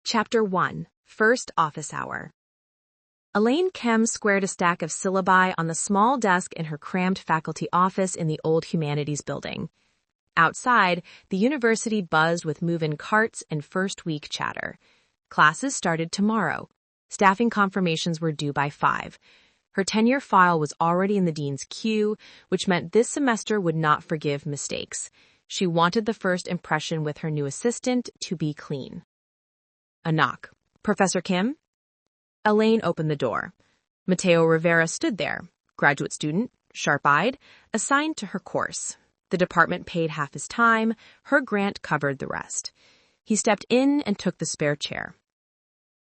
Chapter 1. First Office Hour. Elaine Kem squared a stack of syllabi on the small desk in her crammed faculty office in the old humanities building. Outside, the university buzzed with move-in carts and first-week chatter. Classes started tomorrow. Staffing confirmations were due by 5. Her tenure file was already in the dean's queue, which meant this semester would not forgive mistakes. She wanted the first impression with her new assistant to be clean. A knock. Professor Kim? Elaine opened the door. Mateo Rivera stood there, graduate student, sharp-eyed, assigned to her course. The department paid half his time, her grant covered the rest. He stepped in and took the spare chair.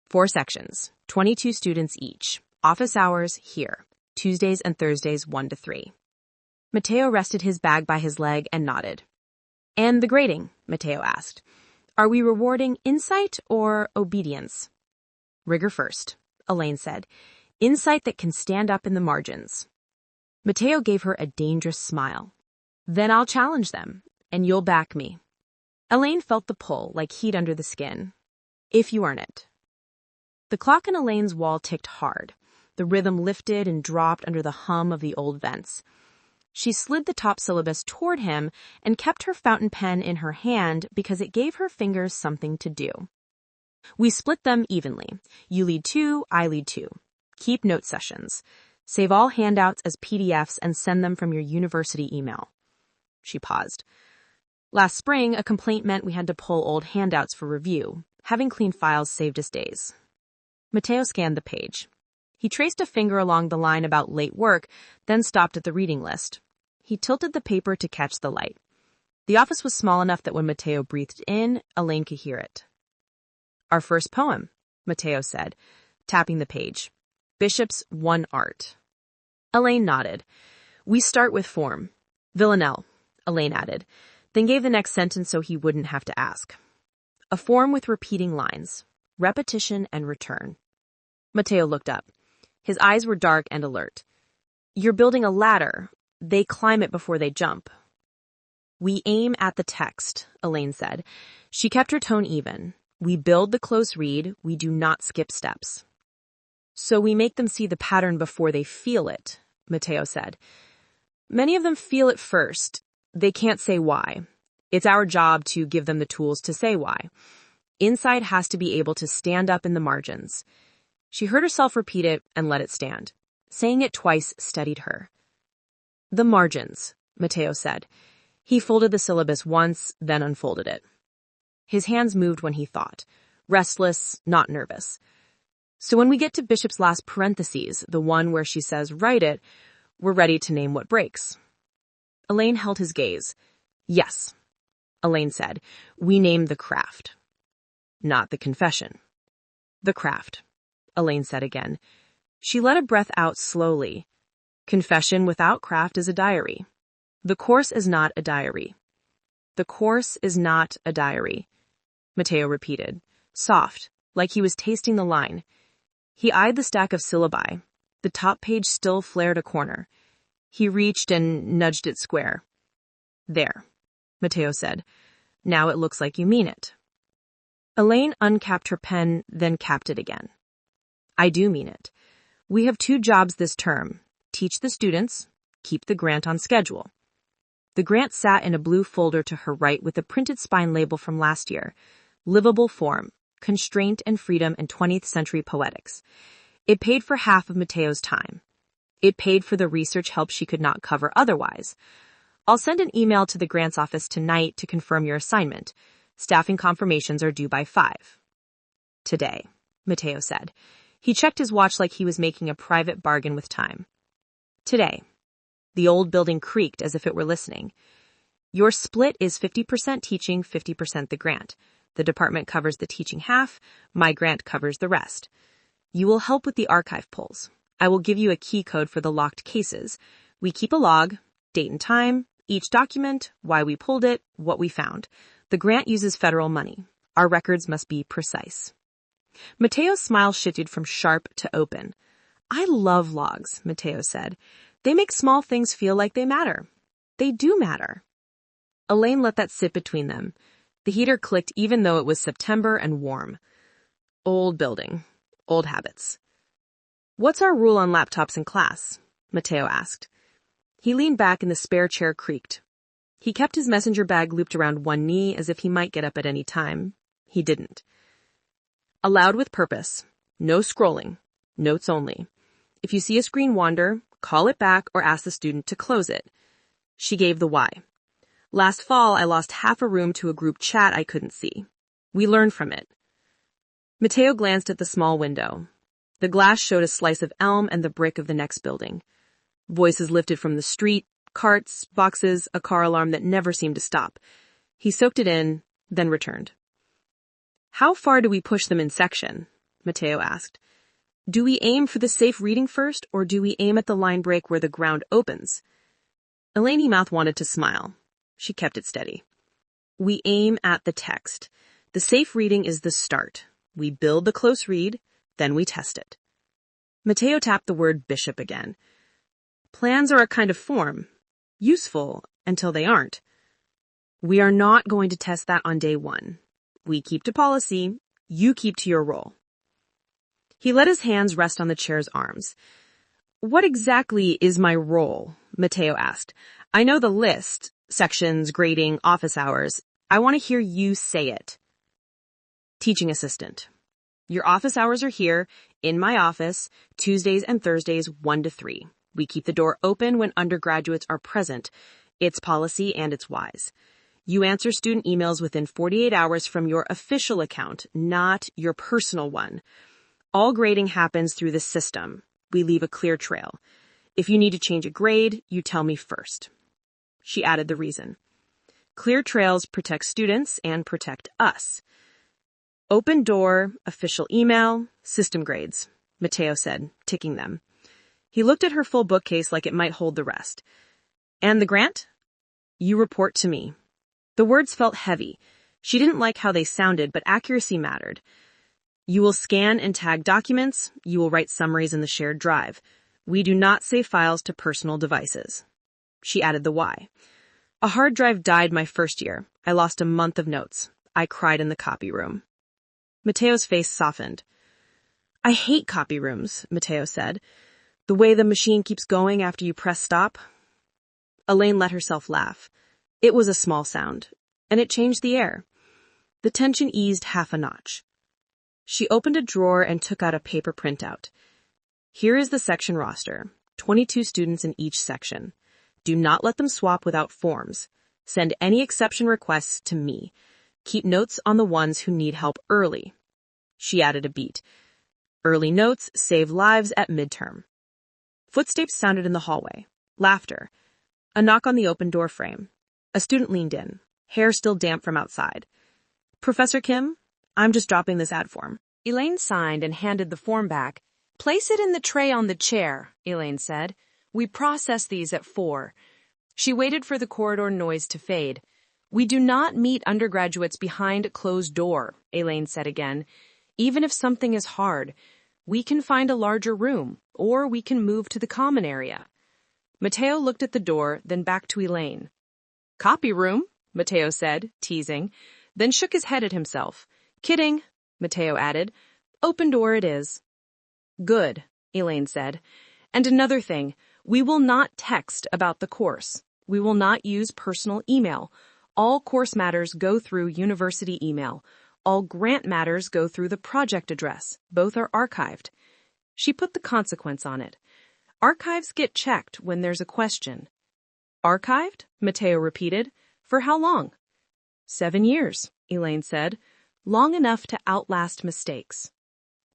4 sections, 22 students each. Office hours here, Tuesdays and Thursdays 1 to 3. Mateo rested his bag by his leg and nodded. And the grading, Mateo asked. Are we rewarding insight or obedience? Rigor first, Elaine said. Insight that can stand up in the margins. Mateo gave her a dangerous smile. Then I'll challenge them, and you'll back me. Elaine felt the pull, like heat under the skin. If you earn it. The clock in Elaine's wall ticked hard. The rhythm lifted and dropped under the hum of the old vents. She slid the top syllabus toward him and kept her fountain pen in her hand because it gave her fingers something to do. We split them evenly. You lead 2, I lead 2. Keep note sessions. Save all handouts as PDFs and send them from your university email. She paused. Last spring, a complaint meant we had to pull old handouts for review. Having clean files saved us days. Mateo scanned the page. He traced a finger along the line about late work, then stopped at the reading list. He tilted the paper to catch the light. The office was small enough that when Mateo breathed in, Elaine could hear it. Our first poem, Mateo said, tapping the page. Bishop's One Art. Elaine nodded. We start with form. Villanelle, Elaine added, then gave the next sentence so he wouldn't have to ask. A form with repeating lines. Repetition and return. Mateo looked up. His eyes were dark and alert. You're building a ladder. They climb it before they jump. We aim at the text, Elaine said. She kept her tone even. We build the close read. We do not skip steps. So we make them see the pattern before they feel it, Mateo said. Many of them feel it first. They can't say why. It's our job to give them the tools to say why. Insight has to be able to stand up in the margins. She heard herself repeat it and let it stand. Saying it twice steadied her. The margins, Mateo said. He folded the syllabus once, then unfolded it. His hands moved when he thought. Restless, not nervous. So when we get to Bishop's last parentheses, the one where she says, write it, we're ready to name what breaks. Elaine held his gaze. Yes, Elaine said. We name the craft. Not the confession. The craft. Elaine said again. She let a breath out slowly. Confession without craft is a diary. The course is not a diary. The course is not a diary, Mateo repeated, soft, like he was tasting the line. He eyed the stack of syllabi. The top page still flared a corner. He reached and nudged it square. There, Mateo said. Now it looks like you mean it. Elaine uncapped her pen, then capped it again. I do mean it. We have 2 jobs this term. Teach the students, keep the grant on schedule. The grant sat in a blue folder to her right with a printed spine label from last year. Livable form, constraint and freedom in 20th century poetics. It paid for half of Mateo's time. It paid for the research help she could not cover otherwise. I'll send an email to the grants office tonight to confirm your assignment. Staffing confirmations are due by 5. Today, Mateo said. He checked his watch like he was making a private bargain with time. Today. The old building creaked as if it were listening. Your split is 50% teaching, 50% the grant. The department covers the teaching half. My grant covers the rest. You will help with the archive pulls. I will give you a key code for the locked cases. We keep a log, date and time, each document, why we pulled it, what we found. The grant uses federal money. Our records must be precise. Mateo's smile shifted from sharp to open. I love logs, Mateo said. They make small things feel like they matter. They do matter. Elaine let that sit between them. The heater clicked even though it was September and warm. Old building. Old habits. What's our rule on laptops in class? Mateo asked. He leaned back and the spare chair creaked. He kept his messenger bag looped around one knee as if he might get up at any time. He didn't. Allowed with purpose. No scrolling. Notes only. If you see a screen wander, call it back or ask the student to close it. She gave the why. Last fall, I lost half a room to a group chat I couldn't see. We learned from it. Mateo glanced at the small window. The glass showed a slice of elm and the brick of the next building. Voices lifted from the street, carts, boxes, a car alarm that never seemed to stop. He soaked it in, then returned. How far do we push them in section? Mateo asked. Do we aim for the safe reading first, or do we aim at the line break where the ground opens? Eleni Mouth wanted to smile. She kept it steady. We aim at the text. The safe reading is the start. We build the close read, then we test it. Mateo tapped the word bishop again. Plans are a kind of form. Useful until they aren't. We are not going to test that on day one. We keep to policy. You keep to your role. He let his hands rest on the chair's arms. What exactly is my role? Mateo asked. I know the list, sections, grading, office hours. I want to hear you say it. Teaching assistant. Your office hours are here, in my office, Tuesdays and Thursdays 1 to 3. We keep the door open when undergraduates are present. It's policy and it's wise. You answer student emails within 48 hours from your official account, not your personal one. All grading happens through the system. We leave a clear trail. If you need to change a grade, you tell me first. She added the reason. Clear trails protect students and protect us. Open door, official email, system grades, Mateo said, ticking them. He looked at her full bookcase like it might hold the rest. And the grant? You report to me. The words felt heavy. She didn't like how they sounded, but accuracy mattered. You will scan and tag documents. You will write summaries in the shared drive. We do not save files to personal devices. She added the why. A hard drive died my first year. I lost a month of notes. I cried in the copy room. Mateo's face softened. I hate copy rooms, Mateo said. The way the machine keeps going after you press stop. Elaine let herself laugh. It was a small sound, and it changed the air. The tension eased half a notch. She opened a drawer and took out a paper printout. Here is the section roster, 22 students in each section. Do not let them swap without forms. Send any exception requests to me. Keep notes on the ones who need help early. She added a beat. Early notes save lives at midterm. Footsteps sounded in the hallway. Laughter. A knock on the open door frame. A student leaned in, hair still damp from outside. Professor Kim, I'm just dropping this ad form. Elaine signed and handed the form back. Place it in the tray on the chair, Elaine said. We process these at 4. She waited for the corridor noise to fade. We do not meet undergraduates behind a closed door, Elaine said again. Even if something is hard, we can find a larger room, or we can move to the common area. Mateo looked at the door, then back to Elaine. Copy room, Mateo said, teasing, then shook his head at himself. Kidding, Mateo added. Open door it is. Good, Elaine said. And another thing, we will not text about the course. We will not use personal email. All course matters go through university email. All grant matters go through the project address. Both are archived. She put the consequence on it. Archives get checked when there's a question. Archived? Mateo repeated. For how long? 7 years, Elaine said. Long enough to outlast mistakes.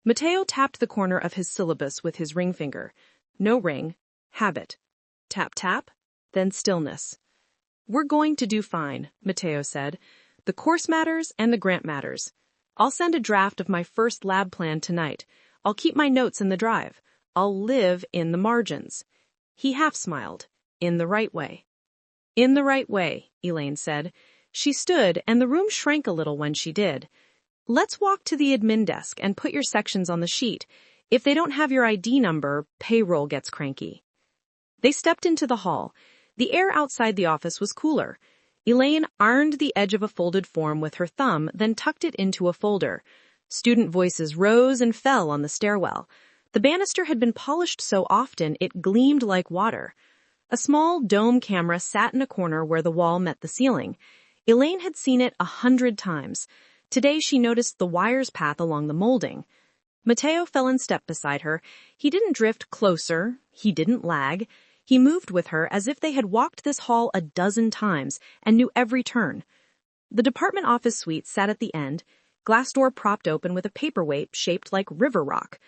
Mateo tapped the corner of his syllabus with his ring finger. No ring. Habit. Tap, tap. Then stillness. We're going to do fine, Mateo said. The course matters and the grant matters. I'll send a draft of my first lab plan tonight. I'll keep my notes in the drive. I'll live in the margins. He half smiled. In the right way. In the right way, Elaine said. She stood, and the room shrank a little when she did. Let's walk to the admin desk and put your sections on the sheet. If they don't have your ID number, payroll gets cranky. They stepped into the hall. The air outside the office was cooler. Elaine ironed the edge of a folded form with her thumb, then tucked it into a folder. Student voices rose and fell on the stairwell. The banister had been polished so often it gleamed like water. A small dome camera sat in a corner where the wall met the ceiling. Elaine had seen it 100 times. Today she noticed the wire's path along the molding. Mateo fell in step beside her. He didn't drift closer. He didn't lag. He moved with her as if they had walked this hall a dozen times and knew every turn. The department office suite sat at the end, glass door propped open with a paperweight shaped like river rock.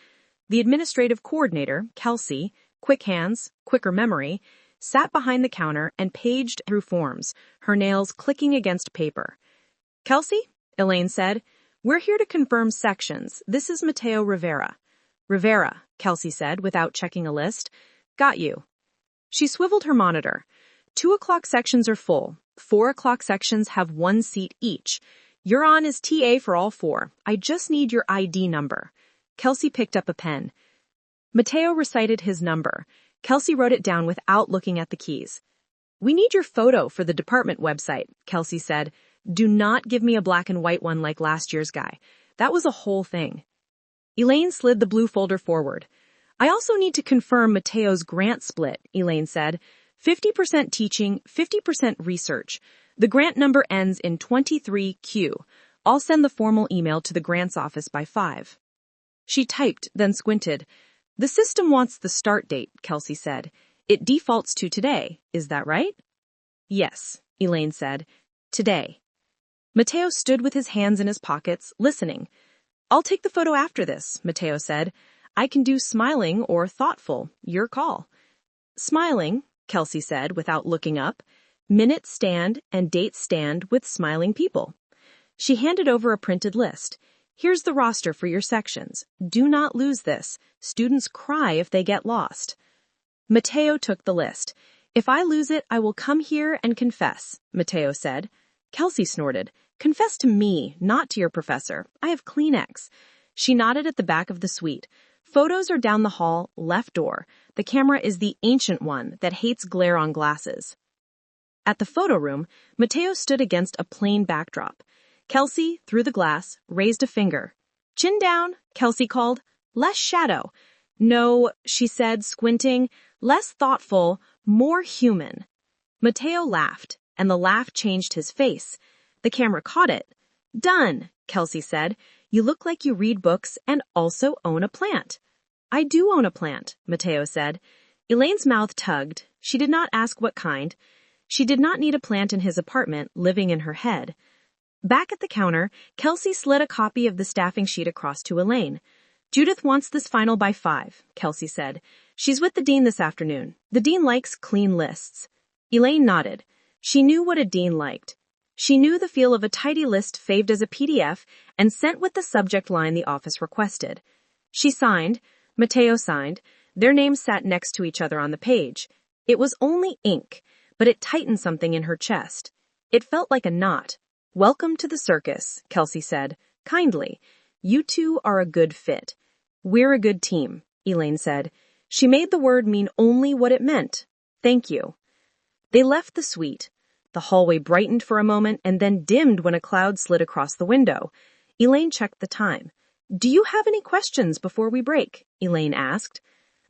The administrative coordinator, Kelsey, quick hands, quicker memory, sat behind the counter and paged through forms, her nails clicking against paper. "Kelsey," Elaine said, "we're here to confirm sections. This is Mateo Rivera." "Rivera," Kelsey said without checking a list. "Got you." She swiveled her monitor. 2 o'clock sections are full. 4 o'clock sections have 1 seat each. You're on as TA for all 4. I just need your ID number. Kelsey picked up a pen. Mateo recited his number. Kelsey wrote it down without looking at the keys. "We need your photo for the department website," Kelsey said. "Do not give me a black and white one like last year's guy. That was a whole thing." Elaine slid the blue folder forward. "I also need to confirm Mateo's grant split," Elaine said. 50% teaching, 50% research. The grant number ends in 23Q. I'll send the formal email to the grants office by 5. She typed, then squinted. "The system wants the start date," Kelsey said. "It defaults to today. Is that right?" "Yes," Elaine said. "Today." Mateo stood with his hands in his pockets, listening. "I'll take the photo after this," Mateo said. "I can do smiling or thoughtful. Your call." "Smiling," Kelsey said without looking up. "Minutes stand and dates stand with smiling people." She handed over a printed list. "Here's the roster for your sections. Do not lose this. Students cry if they get lost." Mateo took the list. "If I lose it, I will come here and confess," Mateo said. Kelsey snorted. "Confess to me, not to your professor. I have Kleenex." She nodded at the back of the suite. "Photos are down the hall, left door. The camera is the ancient one that hates glare on glasses." At the photo room, Mateo stood against a plain backdrop. Kelsey, through the glass, raised a finger. "Chin down," Kelsey called. "Less shadow." "No," she said, squinting. "Less thoughtful, more human." Mateo laughed, and the laugh changed his face. The camera caught it. "Done," Kelsey said. "You look like you read books and also own a plant." "I do own a plant," Mateo said. Elaine's mouth tugged. She did not ask what kind. She did not need a plant in his apartment, living in her head. Back at the counter, Kelsey slid a copy of the staffing sheet across to Elaine. "Judith wants this final by 5, Kelsey said. "She's with the dean this afternoon. The dean likes clean lists." Elaine nodded. She knew what a dean liked. She knew the feel of a tidy list faved as a PDF and sent with the subject line the office requested. She signed. Mateo signed. Their names sat next to each other on the page. It was only ink, but it tightened something in her chest. It felt like a knot. "Welcome to the circus," Kelsey said, kindly. "You two are a good fit." "We're a good team," Elaine said. She made the word mean only what it meant. "Thank you." They left the suite. The hallway brightened for a moment and then dimmed when a cloud slid across the window. Elaine checked the time. "Do you have any questions before we break?" Elaine asked.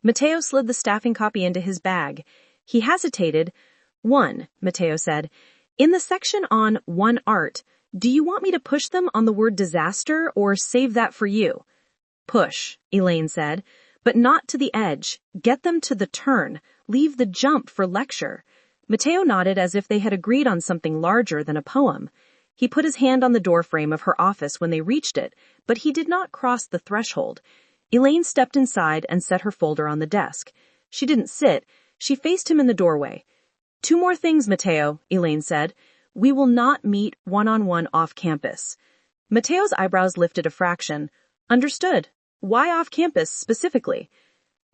Mateo slid the staffing copy into his bag. He hesitated. "1," Mateo said. "In the section on one art, do you want me to push them on the word disaster or save that for you?" "Push," Elaine said, "but not to the edge. Get them to the turn. Leave the jump for lecture." Mateo nodded as if they had agreed on something larger than a poem. He put his hand on the doorframe of her office when they reached it, but he did not cross the threshold. Elaine stepped inside and set her folder on the desk. She didn't sit. She faced him in the doorway. "2 more things, Mateo," Elaine said. "We will not meet one-on-one off campus." Mateo's eyebrows lifted a fraction. "Understood. Why off campus specifically?"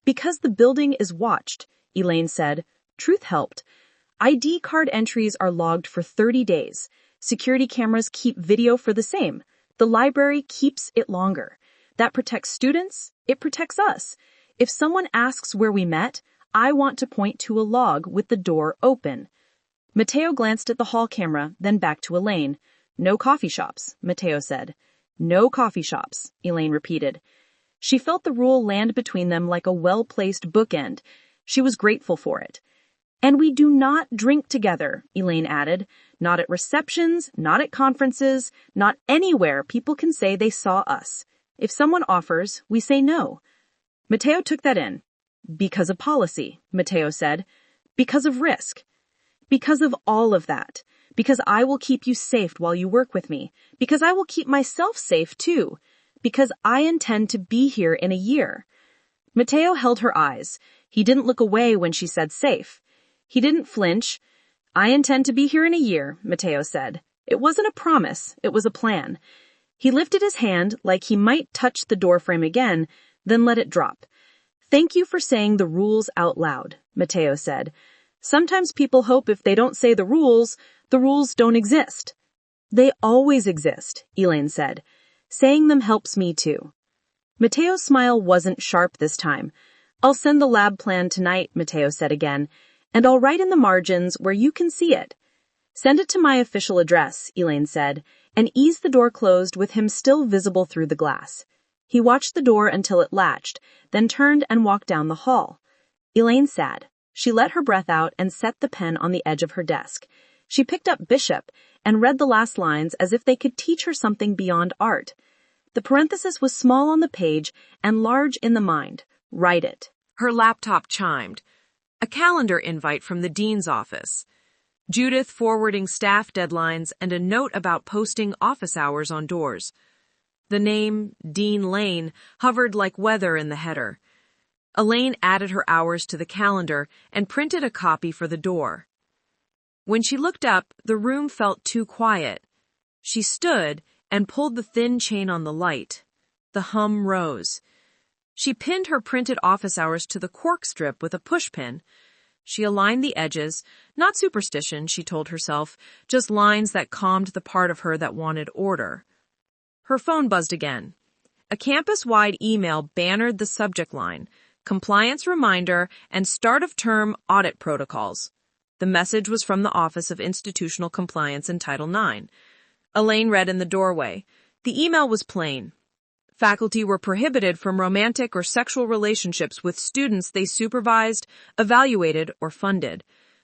"Because the building is watched," Elaine said. Truth helped. "ID card entries are logged for 30 days. Security cameras keep video for the same. The library keeps it longer. That protects students. It protects us. If someone asks where we met, I want to point to a log with the door open." Mateo glanced at the hall camera, then back to Elaine. "No coffee shops," Mateo said. No coffee shops, Elaine repeated. She felt the rule land between them like a well-placed bookend. She was grateful for it. And we do not drink together, Elaine added. Not at receptions, not at conferences, not anywhere people can say they saw us. If someone offers, we say no. Mateo took that in. Because of policy, Mateo said. Because of risk. Because of all of that. Because I will keep you safe while you work with me. Because I will keep myself safe too. Because I intend to be here in a year. Mateo held her eyes. He didn't look away when she said safe. He didn't flinch. I intend to be here in a year, Mateo said. It wasn't a promise, it was a plan. He lifted his hand like he might touch the doorframe again, then let it drop. Thank you for saying the rules out loud, Mateo said. Sometimes people hope if they don't say the rules don't exist. They always exist, Elaine said. Saying them helps me too. Mateo's smile wasn't sharp this time. I'll send the lab plan tonight, Mateo said again, and I'll write in the margins where you can see it. Send it to my official address, Elaine said, and eased the door closed with him still visible through the glass. He watched the door until it latched, then turned and walked down the hall. Elaine sat. She let her breath out and set the pen on the edge of her desk. She picked up Bishop and read the last lines as if they could teach her something beyond art. The parenthesis was small on the page and large in the mind. Write it. Her laptop chimed. A calendar invite from the dean's office. Judith forwarding staff deadlines and a note about posting office hours on doors. The name, Dean Lane, hovered like weather in the header. Elaine added her hours to the calendar and printed a copy for the door. When she looked up, the room felt too quiet. She stood and pulled the thin chain on the light. The hum rose. She pinned her printed office hours to the cork strip with a pushpin. She aligned the edges, not superstition, she told herself, just lines that calmed the part of her that wanted order. Her phone buzzed again. A campus-wide email bannered the subject line, compliance reminder and start of term audit protocols. The message was from the Office of Institutional Compliance in Title IX. Elaine read in the doorway. The email was plain. Faculty were prohibited from romantic or sexual relationships with students they supervised, evaluated, or funded.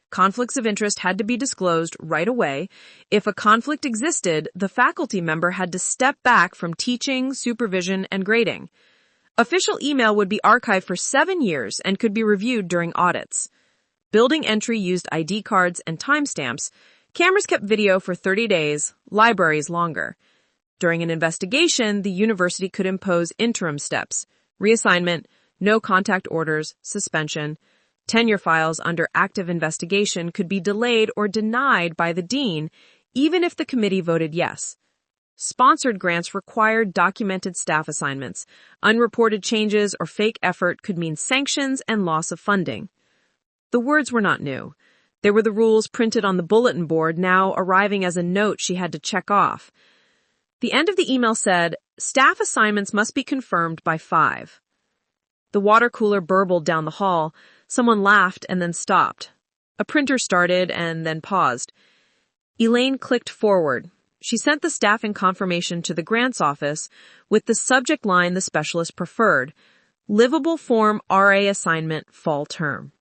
Conflicts of interest had to be disclosed right away. If a conflict existed, the faculty member had to step back from teaching, supervision, and grading. Official email would be archived for 7 years and could be reviewed during audits. Building entry used ID cards and timestamps. Cameras kept video for 30 days, libraries longer. During an investigation, the university could impose interim steps, reassignment, no contact orders, suspension. Tenure files under active investigation could be delayed or denied by the dean, even if the committee voted yes. Sponsored grants required documented staff assignments. Unreported changes or fake effort could mean sanctions and loss of funding. The words were not new. They were the rules printed on the bulletin board, now arriving as a note she had to check off. The end of the email said, staff assignments must be confirmed by 5. The water cooler burbled down the hall. Someone laughed and then stopped. A printer started and then paused. Elaine clicked forward. She sent the staffing confirmation to the grants office with the subject line the specialist preferred, livable form RA assignment fall term.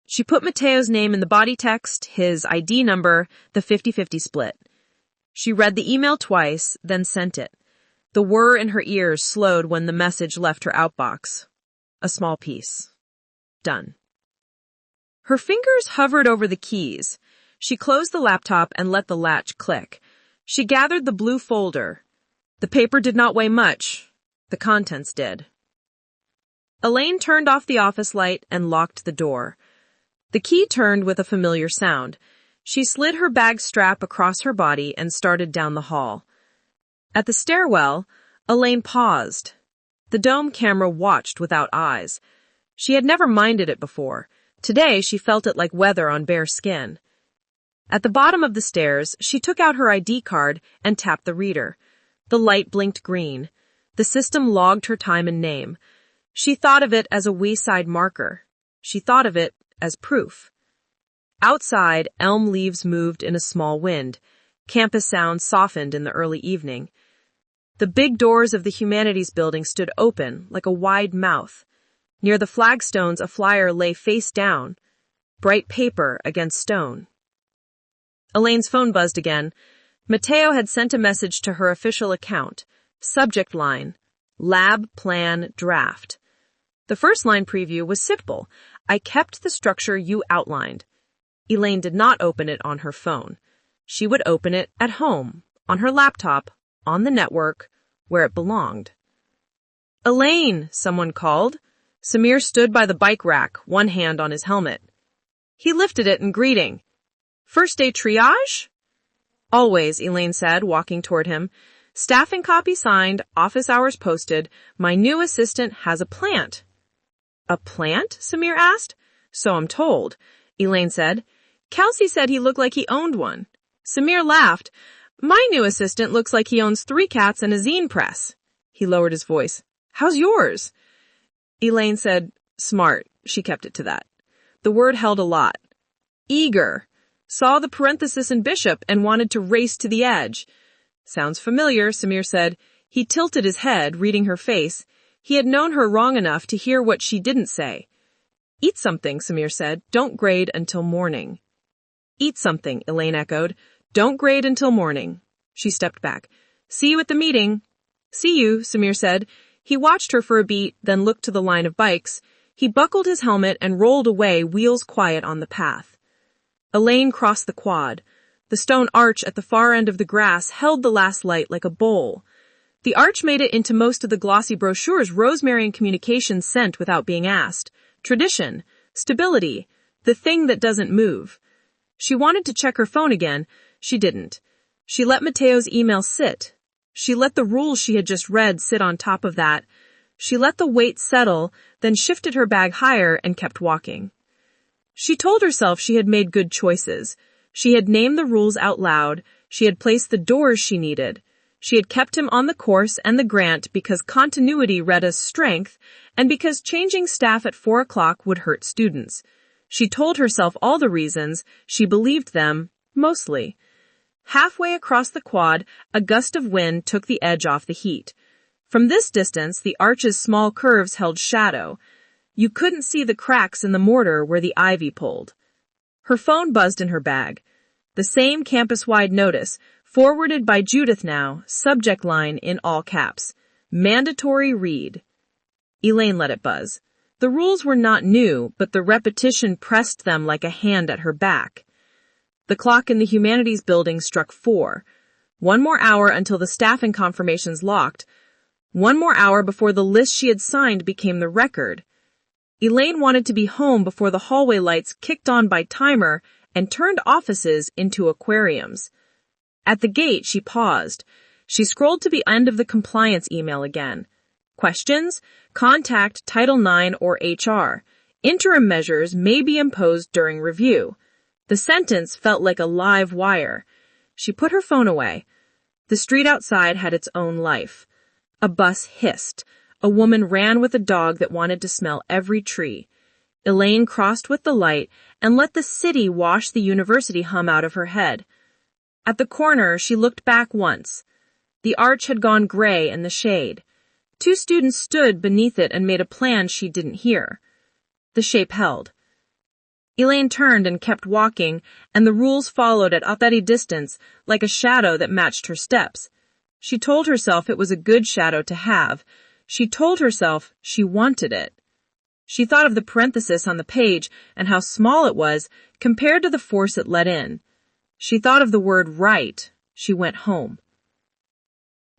She put Mateo's name in the body text, his ID number, the 50-50 split. She read the email twice, then sent it. The whir in her ears slowed when the message left her outbox. A small piece. Done. Her fingers hovered over the keys. She closed the laptop and let the latch click. She gathered the blue folder. The paper did not weigh much. The contents did. Elaine turned off the office light and locked the door. The key turned with a familiar sound. She slid her bag strap across her body and started down the hall. At the stairwell, Elaine paused. The dome camera watched without eyes. She had never minded it before. Today, she felt it like weather on bare skin. At the bottom of the stairs, she took out her ID card and tapped the reader. The light blinked green. The system logged her time and name. She thought of it as a wayside marker. She thought of it as proof. Outside, elm leaves moved in a small wind. Campus sounds softened in the early evening. The big doors of the Humanities Building stood open, like a wide mouth. Near the flagstones, a flyer lay face down, bright paper against stone. Elaine's phone buzzed again. Mateo had sent a message to her official account. Subject line, Lab Plan Draft. The first line preview was simple. I kept the structure you outlined. Elaine did not open it on her phone. She would open it at home, on her laptop, on the network, where it belonged. Elaine, someone called. Samir stood by the bike rack, one hand on his helmet. He lifted it in greeting. First day triage? Always, Elaine said, walking toward him. Staffing copy signed, office hours posted. My new assistant has a plant. A plant? Samir asked. So I'm told, Elaine said. Kelsey said he looked like he owned one. Samir laughed. My new assistant looks like he owns 3 cats and a zine press. He lowered his voice. How's yours? Elaine said, smart. She kept it to that. The word held a lot. Eager. Saw the parenthesis in Bishop and wanted to race to the edge. Sounds familiar, Samir said. He tilted his head, reading her face. He had known her long enough to hear what she didn't say. Eat something, Samir said. Don't grade until morning. Eat something, Elaine echoed. Don't grade until morning. She stepped back. See you at the meeting. See you, Samir said. He watched her for a beat, then looked to the line of bikes. He buckled his helmet and rolled away, wheels quiet on the path. Elaine crossed the quad. The stone arch at the far end of the grass held the last light like a bowl. The arch made it into most of the glossy brochures Rosemary and Communications sent without being asked. Tradition. Stability. The thing that doesn't move. She wanted to check her phone again. She didn't. She let Mateo's email sit. She let the rules she had just read sit on top of that. She let the weight settle, then shifted her bag higher and kept walking. She told herself she had made good choices. She had named the rules out loud. She had placed the doors she needed. She had kept him on the course and the grant because continuity read as strength and because changing staff at 4 o'clock would hurt students. She told herself all the reasons. She believed them, mostly. Halfway across the quad, a gust of wind took the edge off the heat. From this distance, the arch's small curves held shadow. You couldn't see the cracks in the mortar where the ivy pulled. Her phone buzzed in her bag. The same campus-wide notice, forwarded by Judith now, subject line in all caps. Mandatory read. Elaine let it buzz. The rules were not new, but the repetition pressed them like a hand at her back. The clock in the Humanities Building struck 4. 1 more hour until the staffing confirmations locked. 1 more hour before the list she had signed became the record. Elaine wanted to be home before the hallway lights kicked on by timer and turned offices into aquariums. At the gate, she paused. She scrolled to the end of the compliance email again. Questions? Contact Title IX or HR. Interim measures may be imposed during review. The sentence felt like a live wire. She put her phone away. The street outside had its own life. A bus hissed. A woman ran with a dog that wanted to smell every tree. Elaine crossed with the light and let the city wash the university hum out of her head. At the corner, she looked back once. The arch had gone gray in the shade. 2 students stood beneath it and made a plan she didn't hear. The shape held. Elaine turned and kept walking, and the rules followed at a steady distance, like a shadow that matched her steps. She told herself it was a good shadow to have. She told herself she wanted it. She thought of the parenthesis on the page and how small it was compared to the force it let in. She thought of the word right. She went home.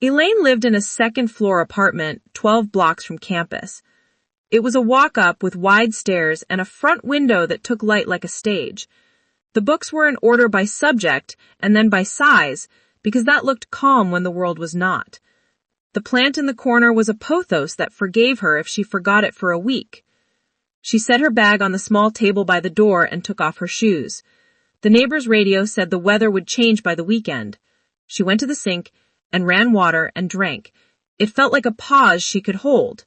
Elaine lived in a second-floor apartment 12 blocks from campus. It was a walk-up with wide stairs and a front window that took light like a stage. The books were in order by subject and then by size, because that looked calm when the world was not. The plant in the corner was a pothos that forgave her if she forgot it for a week. She set her bag on the small table by the door and took off her shoes. The neighbor's radio said the weather would change by the weekend. She went to the sink and ran water and drank. It felt like a pause she could hold.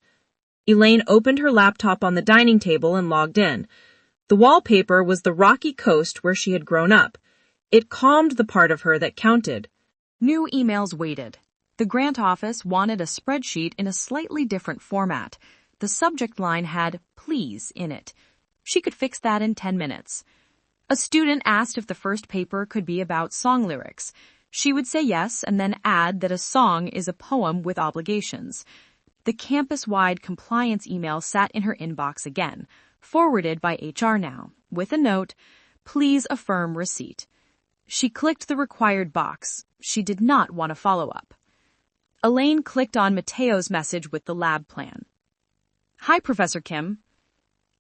Elaine opened her laptop on the dining table and logged in. The wallpaper was the rocky coast where she had grown up. It calmed the part of her that counted. New emails waited. The grant office wanted a spreadsheet in a slightly different format. The subject line had "please" in it. She could fix that in 10 minutes. A student asked if the first paper could be about song lyrics. She would say yes and then add that a song is a poem with obligations. The campus-wide compliance email sat in her inbox again, forwarded by HR now, with a note, "Please affirm receipt." She clicked the required box. She did not want to follow up. Elaine clicked on Mateo's message with the lab plan. "Hi, Professor Kim.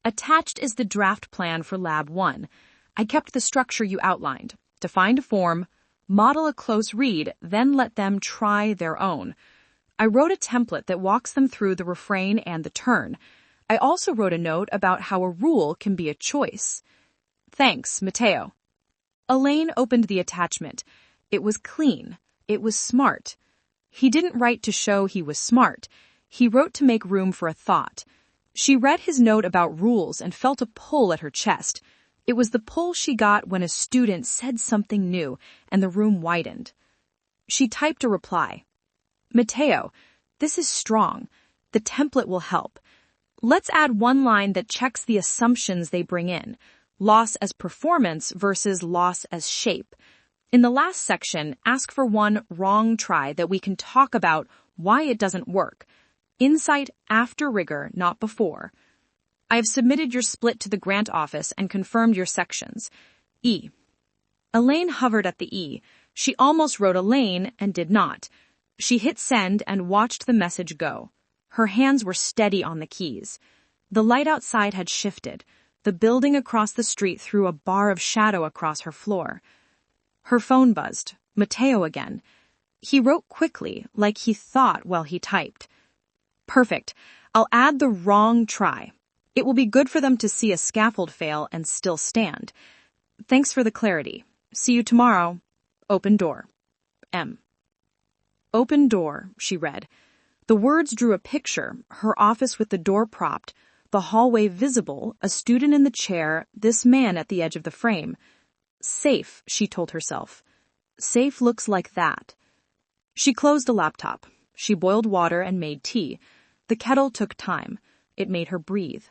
Attached is the draft plan for Lab 1. I kept the structure you outlined. Define a form, model a close read, then let them try their own. I wrote a template that walks them through the refrain and the turn. I also wrote a note about how a rule can be a choice. Thanks, Mateo." Elaine opened the attachment. It was clean. It was smart. He didn't write to show he was smart. He wrote to make room for a thought. She read his note about rules and felt a pull at her chest. It was the pull she got when a student said something new and the room widened. She typed a reply. "Mateo, this is strong. The template will help. Let's add one line that checks the assumptions they bring in. Loss as performance versus loss as shape. In the last section, ask for one wrong try that we can talk about why it doesn't work. Insight after rigor, not before. I have submitted your split to the grant office and confirmed your sections. E." Elaine hovered at the E. She almost wrote Elaine and did not. She hit send and watched the message go. Her hands were steady on the keys. The light outside had shifted. The building across the street threw a bar of shadow across her floor. Her phone buzzed. Mateo again. He wrote quickly, like he thought while he typed. "Perfect. I'll add the wrong try. It will be good for them to see a scaffold fail and still stand. Thanks for the clarity. See you tomorrow. Open door. M." "Open door," she read. The words drew a picture, her office with the door propped, the hallway visible, a student in the chair, this man at the edge of the frame. Safe, she told herself. Safe looks like that. She closed the laptop. She boiled water and made tea. The kettle took time. It made her breathe.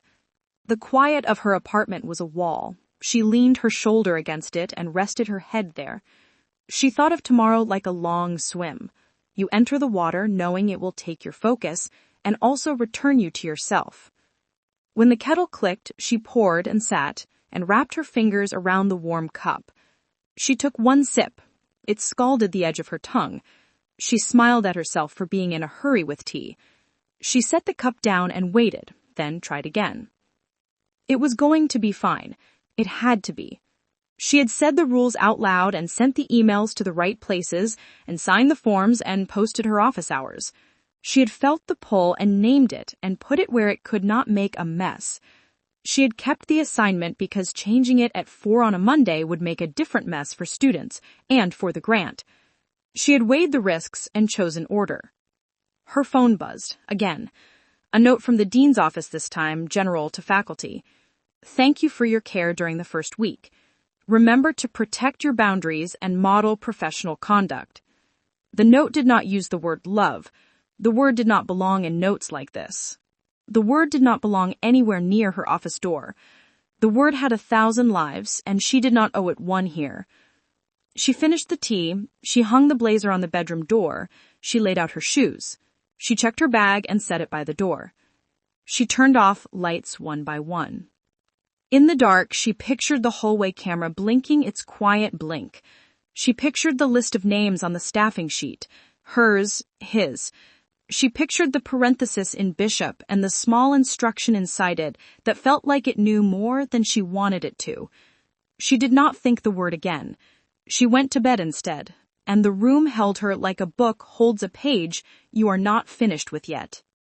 The quiet of her apartment was a wall. She leaned her shoulder against it and rested her head there. She thought of tomorrow like a long swim. You enter the water knowing it will take your focus and also return you to yourself. When the kettle clicked, she poured and sat and wrapped her fingers around the warm cup. She took one sip. It scalded the edge of her tongue. She smiled at herself for being in a hurry with tea. She set the cup down and waited, then tried again. It was going to be fine. It had to be. She had said the rules out loud and sent the emails to the right places and signed the forms and posted her office hours. She had felt the pull and named it and put it where it could not make a mess. She had kept the assignment because changing it at 4 on a Monday would make a different mess for students and for the grant. She had weighed the risks and chosen order. Her phone buzzed, again. A note from the dean's office this time, general to faculty. Thank you for your care during the first week. Remember to protect your boundaries and model professional conduct. The note did not use the word love. The word did not belong in notes like this. The word did not belong anywhere near her office door. The word had 1,000 lives, and she did not owe it one here. She finished the tea. She hung the blazer on the bedroom door. She laid out her shoes. She checked her bag and set it by the door. She turned off lights one by one. In the dark, she pictured the hallway camera blinking its quiet blink. She pictured the list of names on the staffing sheet. Hers, his. She pictured the parenthesis in Bishop and the small instruction inside it that felt like it knew more than she wanted it to. She did not think the word again. She went to bed instead, and the room held her like a book holds a page you are not finished with yet.